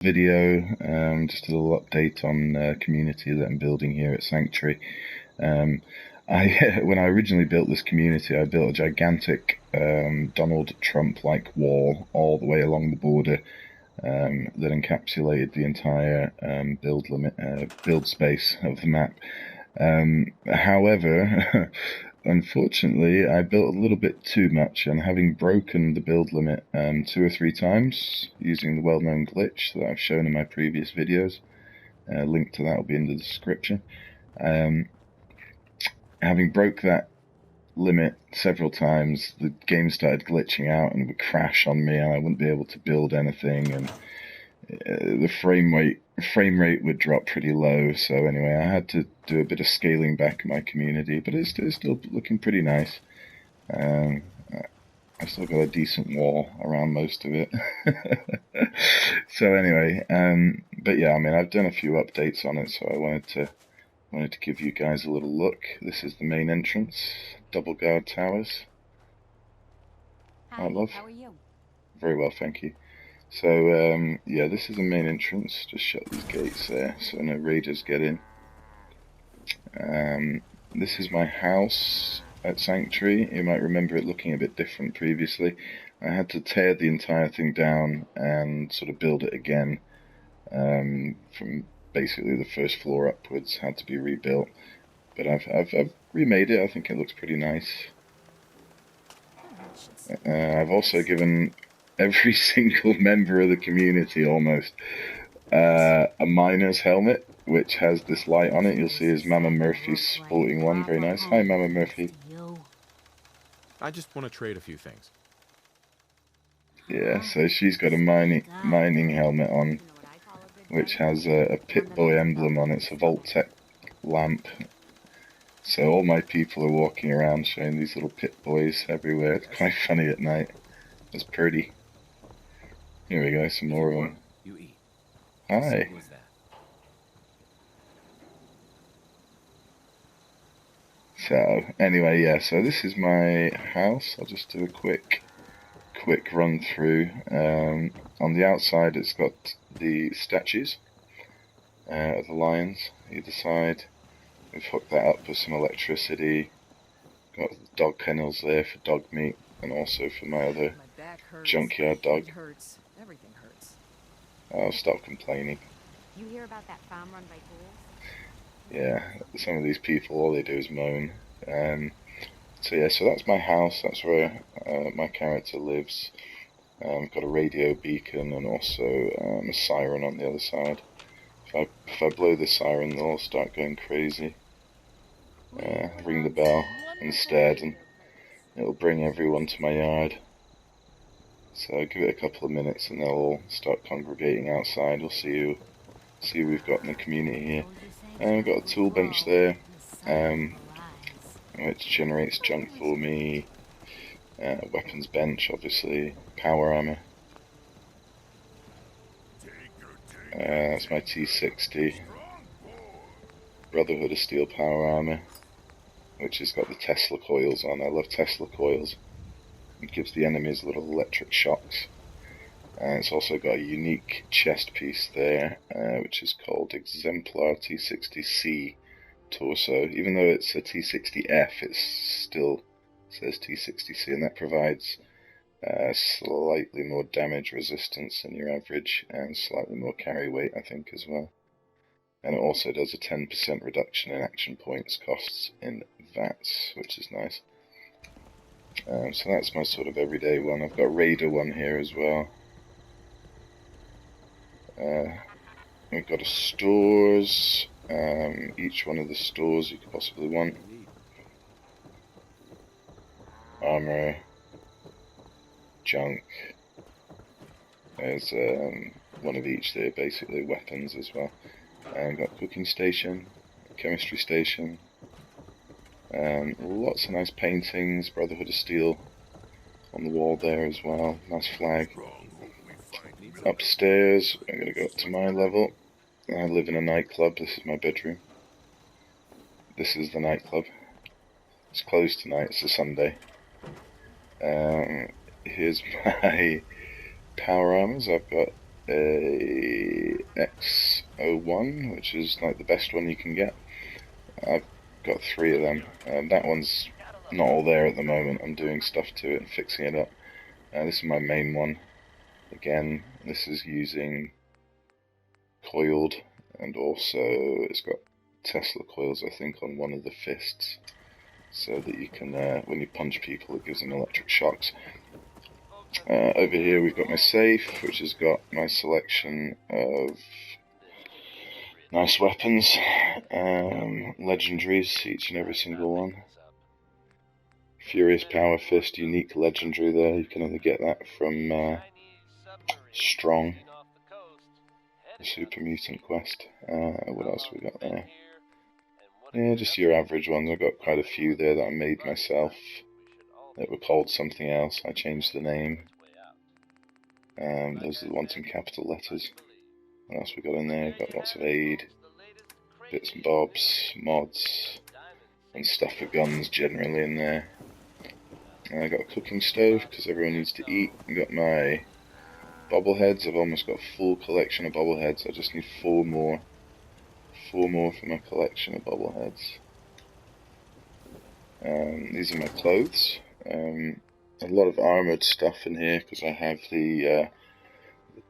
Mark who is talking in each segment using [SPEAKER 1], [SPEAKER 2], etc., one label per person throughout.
[SPEAKER 1] Video, just a little update on community that I'm building here at Sanctuary. When I originally built this community, I built a gigantic Donald Trump-like wall all the way along the border that encapsulated the entire build space of the map. However, unfortunately, I built a little bit too much, and having broken the build limit 2 or 3 times using the well-known glitch that I've shown in my previous videos, link to that will be in the description. Having broke that limit several times, the game started glitching out and would crash on me, and I wouldn't be able to build anything, and the frame rate would drop pretty low. So anyway, I had to do a bit of scaling back my community, but it's still looking pretty nice. I've still got a decent wall around most of it. So anyway, but yeah, I mean, I've done a few updates on it, so I wanted to give you guys a little look. This is the main entrance, double guard towers.
[SPEAKER 2] Hi,
[SPEAKER 1] love.
[SPEAKER 2] How are you?
[SPEAKER 1] Very well, thank you. So, yeah, this is the main entrance. Just shut these gates there so no raiders get in. This is my house at Sanctuary. You might remember it looking a bit different previously. I had to tear the entire thing down and sort of build it again. From basically the first floor upwards, had to be rebuilt. But I've remade it. I think it looks pretty nice. I've also given every single member of the community almost a miner's helmet, which has this light on it. You'll see his Mama Murphy sporting one. Very nice. Hi, Mama Murphy.
[SPEAKER 3] I just want to trade a few things.
[SPEAKER 1] Yeah, so she's got a mining helmet on, which has a Pip-Boy emblem on it. It's a Vault-Tec lamp. So all my people are walking around showing these little Pip-Boys everywhere. It's quite funny at night. It's pretty. Here we go, some more of them.
[SPEAKER 3] You eat.
[SPEAKER 1] Hi. So, anyway, yeah, so this is my house. I'll just do a quick run through. On the outside, it's got the statues of the lions either side. We've hooked that up with some electricity. Got dog kennels there for dog meat, and also for my other junkyard dog.
[SPEAKER 2] Everything hurts.
[SPEAKER 1] Oh, stop complaining.
[SPEAKER 2] You hear about that farm run by ghouls?
[SPEAKER 1] Yeah, some of these people, all they do is moan. So yeah, so that's my house. That's where my character lives. Got a radio beacon and also a siren on the other side. If I blow the siren, they'll all start going crazy. Ring the bell instead, and it'll bring everyone to my yard. So give it a couple of minutes, and they'll all start congregating outside. We'll see who we've got in the community here. We've got a tool bench there, which generates junk for me. Weapons bench, obviously. Power armor. That's my T60. Brotherhood of Steel power armor, which has got the Tesla coils on. I love Tesla coils. It gives the enemies little electric shocks. And it's also got a unique chest piece there, which is called Exemplar T60C torso. Even though it's a T60F, it still says T60C, and that provides slightly more damage resistance than your average, and slightly more carry weight, I think, as well. And it also does a 10% reduction in action points costs in VATS, which is nice. So that's my sort of everyday one. I've got Raider one here as well. We've got a stores, each one of the stores you could possibly want. Armor, junk. There's one of each there, basically weapons as well. And got cooking station, chemistry station. Lots of nice paintings, Brotherhood of Steel on the wall there as well. Nice flag. Upstairs, I'm going to go up to my level. I live in a nightclub. This is my bedroom. This is the nightclub. It's closed tonight, it's a Sunday. Here's my power armors. I've got a X01, which is like the best one you can get. I've got 3 of them. That one's not all there at the moment. I'm doing stuff to it and fixing it up. This is my main one. Again, this is using coiled, and also it's got Tesla coils, I think, on one of the fists, so that you can, when you punch people, it gives them electric shocks. Over here we've got my safe, which has got my selection of nice weapons, legendaries, each and every single one. Furious Power Fist, unique legendary there, you can only get that from Strong, the Super Mutant Quest. What else we got there? Yeah, just your average ones. I've got quite a few there that I made myself that were called something else. I changed the name. Those are the ones in capital letters. What else we got in there? Got lots of aid, bits and bobs, mods, and stuff for guns generally in there. I got a cooking stove because everyone needs to eat. I got my bobbleheads. I've almost got a full collection of bobbleheads. I just need 4 more. 4 more for my collection of bobbleheads. These are my clothes. A lot of armoured stuff in here because I have the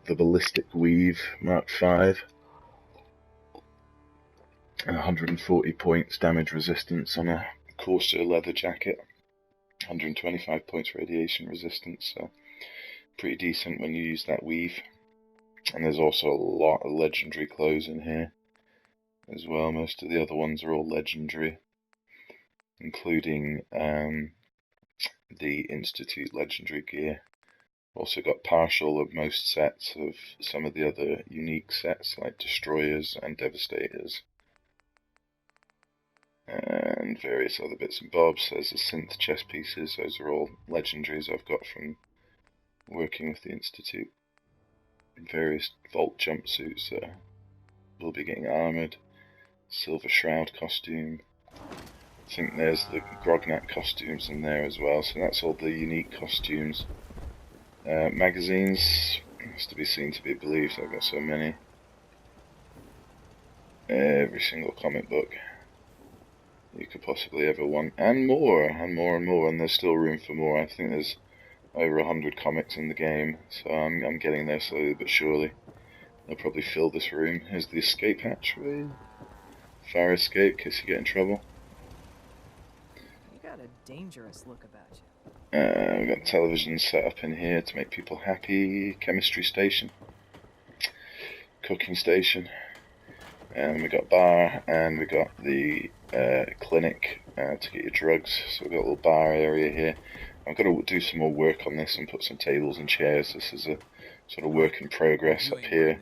[SPEAKER 1] ballistic weave Mark 5. 140 points damage resistance on a coarser leather jacket. 125 points radiation resistance, so pretty decent when you use that weave. And there's also a lot of legendary clothes in here as well. Most of the other ones are all legendary, including the Institute legendary gear. Also got partial of most sets of some of the other unique sets like Destroyers and Devastators. And various other bits and bobs. There's the synth chest pieces. Those are all legendaries I've got from working with the Institute. Various Vault jumpsuits that will be getting armoured. Silver Shroud costume. I think there's the Grognak costumes in there as well. So that's all the unique costumes. Magazines. Has to be seen to be believed. I've got so many. Every single comic book you could possibly ever want, and more, and more, and more, and there's still room for more. I think there's over 100 comics in the game, so I'm getting there slowly but surely. I'll probably fill this room. Here's the escape hatchway. Fire escape, in case you get in trouble.
[SPEAKER 4] You got a dangerous look about you.
[SPEAKER 1] We've got television set up in here to make people happy. Chemistry station. Cooking station. And we got bar, and we got the clinic to get your drugs. So we've got a little bar area here. I'm going to do some more work on this and put some tables and chairs. This is a sort of work in progress up here.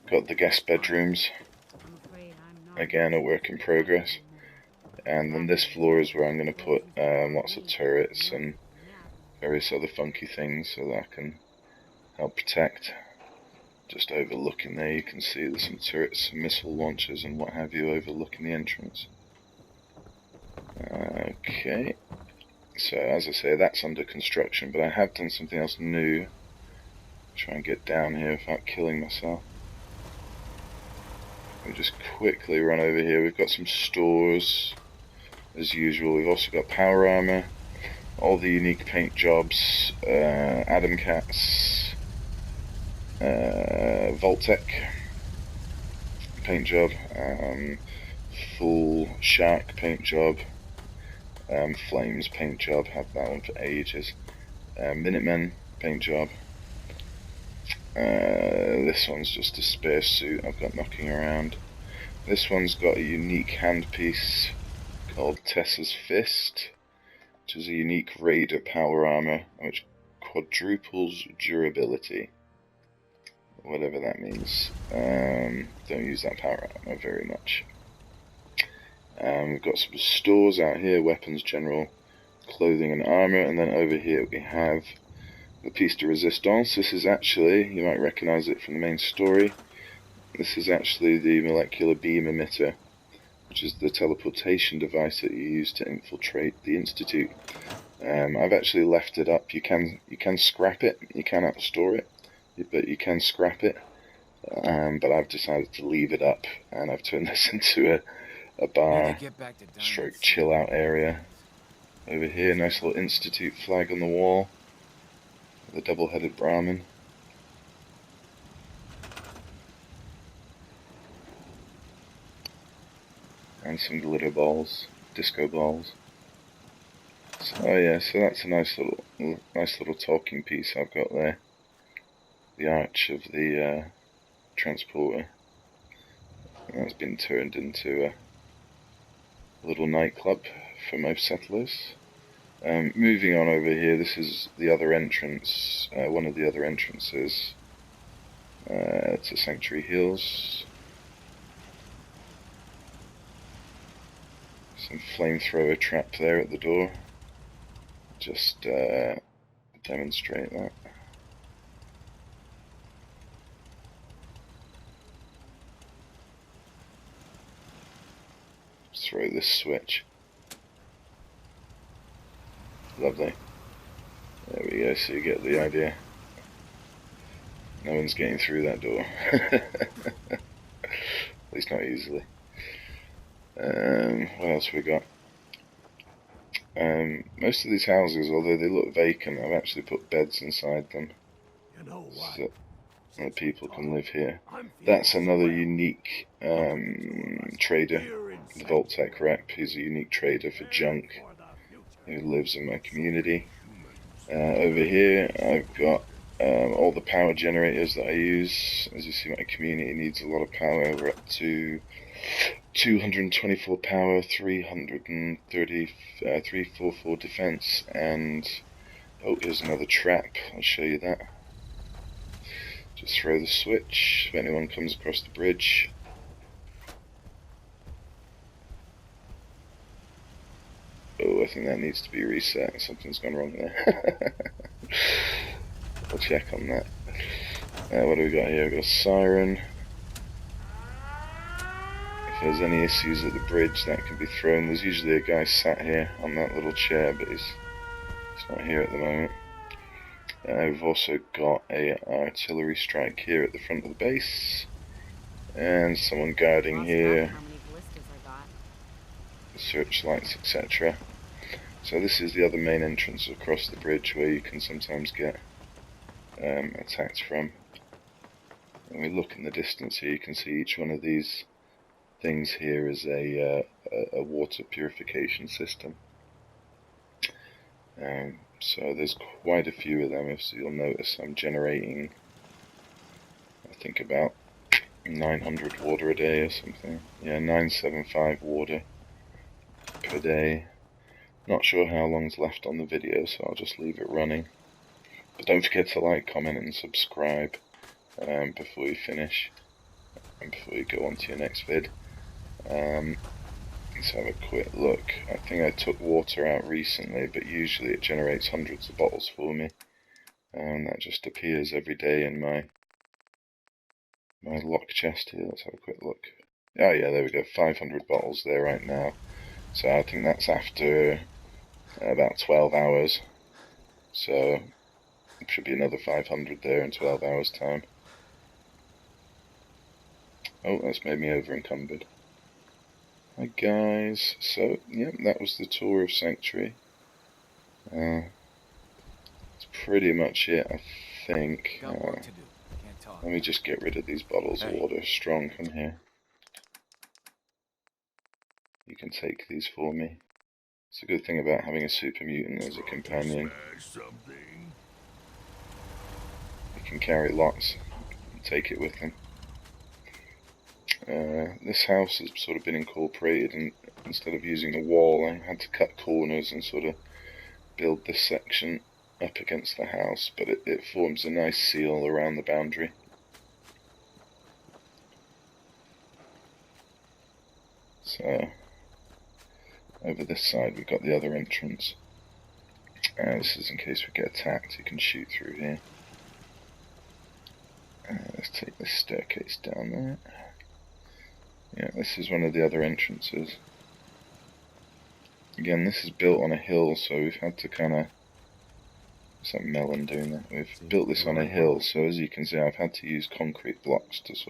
[SPEAKER 1] Got the guest bedrooms. Again, a work in progress. And then this floor is where I'm going to put lots of turrets and various other funky things so that I can help protect. Just overlooking there, you can see there's some turrets, missile launchers and what have you overlooking the entrance. Okay, so as I say, that's under construction, but I have done something else new. Try and get down here without killing myself. We'll just quickly run over here. We've got some stores, as usual. We've also got power armor, all the unique paint jobs, Adam Cats, Voltec paint job, full Shark paint job, Flames paint job, had that one for ages, Minutemen paint job, this one's just a spare suit I've got knocking around. This one's got a unique handpiece called Tessa's Fist, which is a unique Raider power armor which quadruples durability. Whatever that means. Don't use that power armor very much. We've got some stores out here, weapons, general, clothing and armor, and then over here we have the piece de resistance. This is actually, you might recognize it from the main story, this is actually the molecular beam emitter, which is the teleportation device that you use to infiltrate the Institute. I've actually left it up. You can scrap it, you cannot store it. but you can scrap it. But I've decided to leave it up, and I've turned this into a bar stroke chill out area. Over here, nice little Institute flag on the wall, the double-headed Brahmin. And some glitter balls, disco balls. So yeah, so that's a nice little talking piece I've got there. The arch of the transporter. And that's been turned into a little nightclub for most settlers. Moving on over here, this is the other entrance, one of the other entrances to Sanctuary Hills. Some flamethrower trap there at the door. Just demonstrate that. Throw this switch. Lovely. There we go, so you get the idea. No one's getting through that door. At least not easily. What else we got? Most of these houses, although they look vacant, I've actually put beds inside them. So that people can live here. That's another unique trader, the Vault-Tec Rep. He's a unique trader for junk who lives in my community. Over here I've got all the power generators that I use. As you see, my community needs a lot of power. We're up to 224 power, 344 defense, and oh, here's another trap. I'll show you that. Just throw the switch if anyone comes across the bridge. Oh, I think that needs to be reset. Something's gone wrong there. I'll check on that. What do we got here? We've got a siren. If there's any issues at the bridge, that can be thrown. There's usually a guy sat here on that little chair, but he's not here at the moment. We've also got a artillery strike here at the front of the base, and someone guarding here, searchlights, etc. So this is the other main entrance across the bridge where you can sometimes get attacked from. When we look in the distance here, you can see each one of these things here is a water purification system. So there's quite a few of them, so you'll notice I'm generating, I think, about 900 water a day or something. Yeah, 975 water per day. Not sure how long's left on the video, so I'll just leave it running. But don't forget to like, comment and subscribe before you finish, and before you go on to your next vid. Let's have a quick look. I think I took water out recently, but usually it generates hundreds of bottles for me, and that just appears every day in my lock chest here. Let's have a quick look. Oh yeah, there we go, 500 bottles there right now. So I think that's after about 12 hours. So it should be another 500 there in 12 hours time. Oh, that's made me over encumbered. Hi guys, so yeah, that was the tour of Sanctuary. That's pretty much it, I think. Let me just get rid of these bottles of water. Strong, come here. You can take these for me. It's a good thing about having a super mutant as a companion. You can carry lots and take it with them. This house has sort of been incorporated, and instead of using a wall, I had to cut corners and sort of build this section up against the house, but it forms a nice seal around the boundary. So over this side we've got the other entrance. This is in case we get attacked, you can shoot through here. Let's take this staircase down there. Yeah, this is one of the other entrances. Again, this is built on a hill, so we've had to kind of It's like melon doing that. We've
[SPEAKER 3] Seems
[SPEAKER 1] built
[SPEAKER 3] to be
[SPEAKER 1] this
[SPEAKER 3] the
[SPEAKER 1] on a
[SPEAKER 3] right
[SPEAKER 1] hill,
[SPEAKER 3] one.
[SPEAKER 1] so as you can see, I've had to use concrete blocks to sort